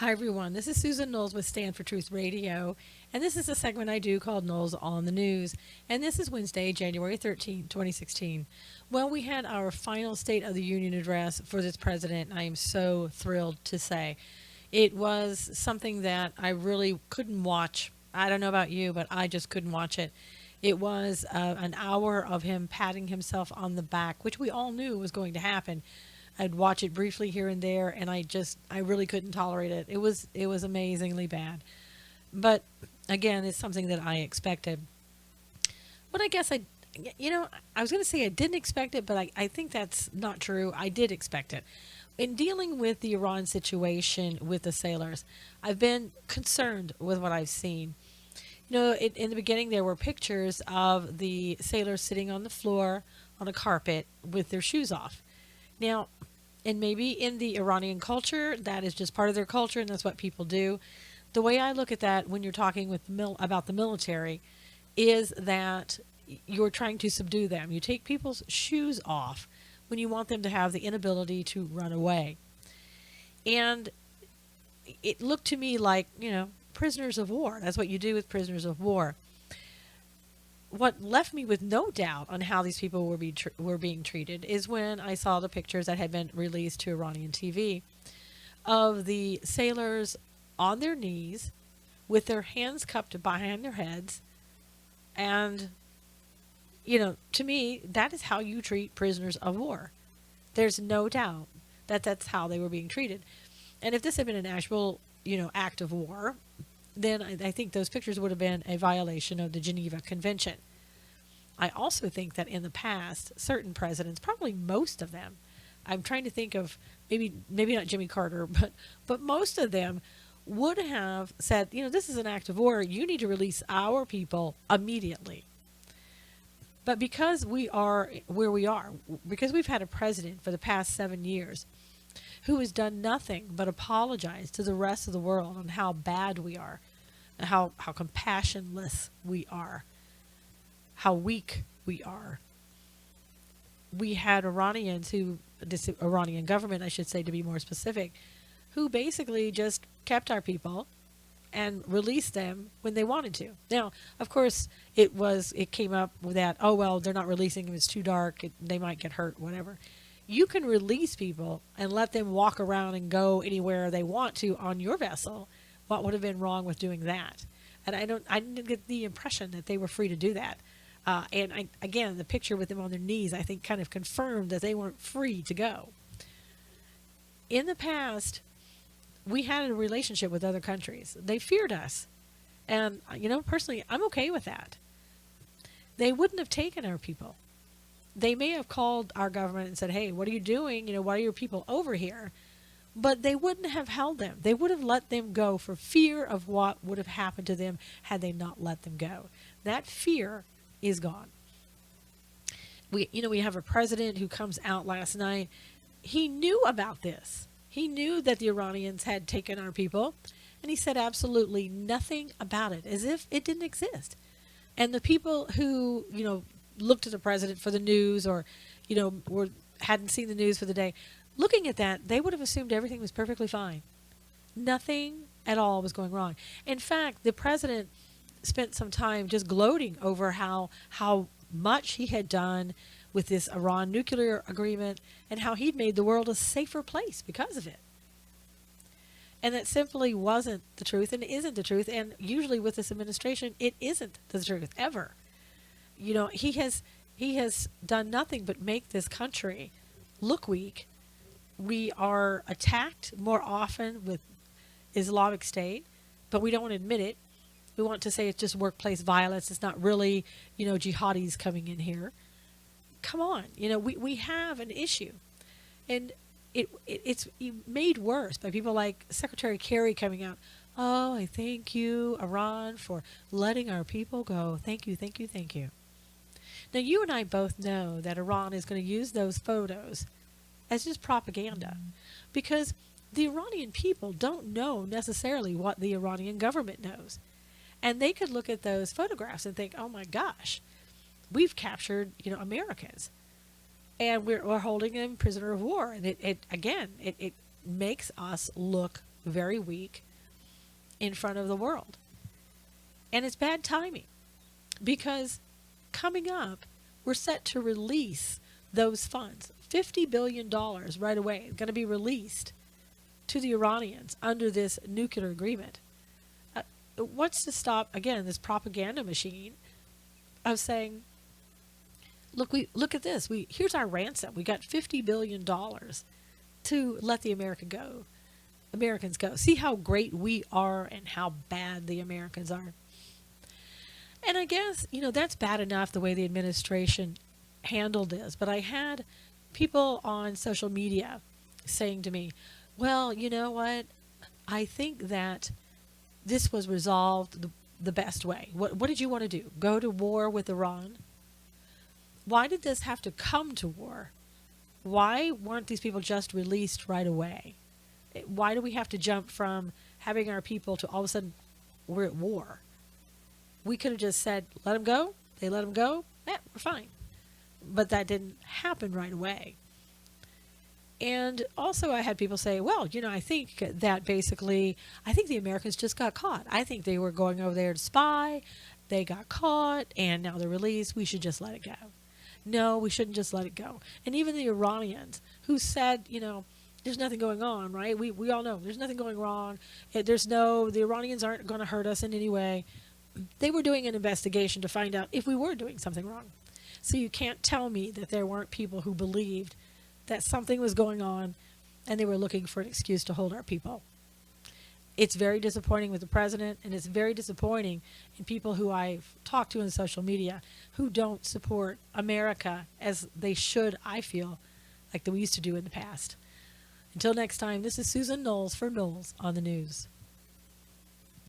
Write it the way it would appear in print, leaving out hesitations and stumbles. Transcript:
Hi, everyone. This is Susan Knowles with Stand for Truth Radio, and this is a segment I do called Knowles on the News. And this is Wednesday, January 13th, 2016. Well, we had our final State of the Union address for this president. I am so thrilled to say it was something that I really couldn't watch. I don't know about you, but I just couldn't watch it. It was an hour of him patting himself on the back, which we all knew was going to happen. I'd watch it briefly here and there, and I really couldn't tolerate it. It was amazingly bad. But again, it's something that I expected. But I guess I was going to say I didn't expect it, but I think that's not true. I did expect it. In dealing with the Iran situation with the sailors, I've been concerned with what I've seen. In the beginning, there were pictures of the sailors sitting on the floor on a carpet with their shoes off. Now, and maybe in the Iranian culture, that is just part of their culture, and that's what people do. The way I look at that when you're talking about the military is that you're trying to subdue them. You take people's shoes off when you want them to have the inability to run away. And it looked to me like, prisoners of war. That's what you do with prisoners of war. What left me with no doubt on how these people were being treated is when I saw the pictures that had been released to Iranian TV of the sailors on their knees with their hands cupped behind their heads. And, to me, that is how you treat prisoners of war. There's no doubt that that's how they were being treated. And if this had been an actual, act of war, then I think those pictures would have been a violation of the Geneva Convention. I also think that in the past, certain presidents, probably most of them, I'm trying to think of maybe not Jimmy Carter, but most of them would have said, this is an act of war. You need to release our people immediately. But because we are where we are, because we've had a president for the past 7 years who has done nothing but apologize to the rest of the world on how bad we are, how compassionless we are, how weak we are. We had this Iranian government, I should say to be more specific, who basically just kept our people and released them when they wanted to. Now, of course, it came up with that, oh, well, they're not releasing them, it's too dark, they might get hurt, whatever. You can release people and let them walk around and go anywhere they want to on your vessel. What would have been wrong with doing that? And I didn't get the impression that they were free to do that. Again, the picture with them on their knees, I think, kind of confirmed that they weren't free to go. In the past, we had a relationship with other countries. They feared us. And, personally, I'm okay with that. They wouldn't have taken our people. They may have called our government and said, hey, what are you doing? Why are your people over here? But they wouldn't have held them. They would have let them go for fear of what would have happened to them had they not let them go. That fear is gone. We have a president who comes out last night. He knew about this. He knew that the Iranians had taken our people, and he said absolutely nothing about it, as if it didn't exist. And the people who, looked at the president for the news or, hadn't seen the news for the day, looking at that, they would have assumed everything was perfectly fine. Nothing at all was going wrong. In fact, the president spent some time just gloating over how much he had done with this Iran nuclear agreement and how he'd made the world a safer place because of it. And that simply wasn't the truth and isn't the truth. And usually with this administration, it isn't the truth ever. He has done nothing but make this country look weak. We are attacked more often with Islamic State, but we don't want to admit it. We want to say it's just workplace violence. It's not really, jihadis coming in here. Come on, we have an issue. And it's made worse by people like Secretary Kerry coming out. Oh, I thank you, Iran, for letting our people go. Thank you, thank you, thank you. Now, you and I both know that Iran is going to use those photos as just propaganda because the Iranian people don't know necessarily what the Iranian government knows. And they could look at those photographs and think, oh my gosh, we've captured, Americans. And we're holding them prisoner of war. And it makes us look very weak in front of the world. And it's bad timing because coming up, we're set to release those funds. $50 billion right away going to be released to the Iranians under this nuclear agreement. What's to stop, again, this propaganda machine of saying, look at this. Here's our ransom. We got $50 billion to let the Americans go. See how great we are and how bad the Americans are. And I guess, that's bad enough the way the administration handled this. But I had people on social media saying to me, well, you know what? I think that this was resolved the best way. What did you want to do? Go to war with Iran? Why did this have to come to war? Why weren't these people just released right away? Why do we have to jump from having our people to all of a sudden we're at war? We could have just said, let them go. They let them go. We're fine. But that didn't happen right away. And also I had people say, well, I think that basically, I think the Americans just got caught. I think they were going over there to spy. They got caught, and now they're released. We should just let it go. No, we shouldn't just let it go. And even the Iranians who said, there's nothing going on, right? We all know there's nothing going wrong. The Iranians aren't going to hurt us in any way. They were doing an investigation to find out if we were doing something wrong. So you can't tell me that there weren't people who believed that something was going on and they were looking for an excuse to hold our people. It's very disappointing with the president, and it's very disappointing in people who I've talked to on social media who don't support America as they should, I feel, like we used to do in the past. Until next time, this is Susan Knowles for Knowles on the News.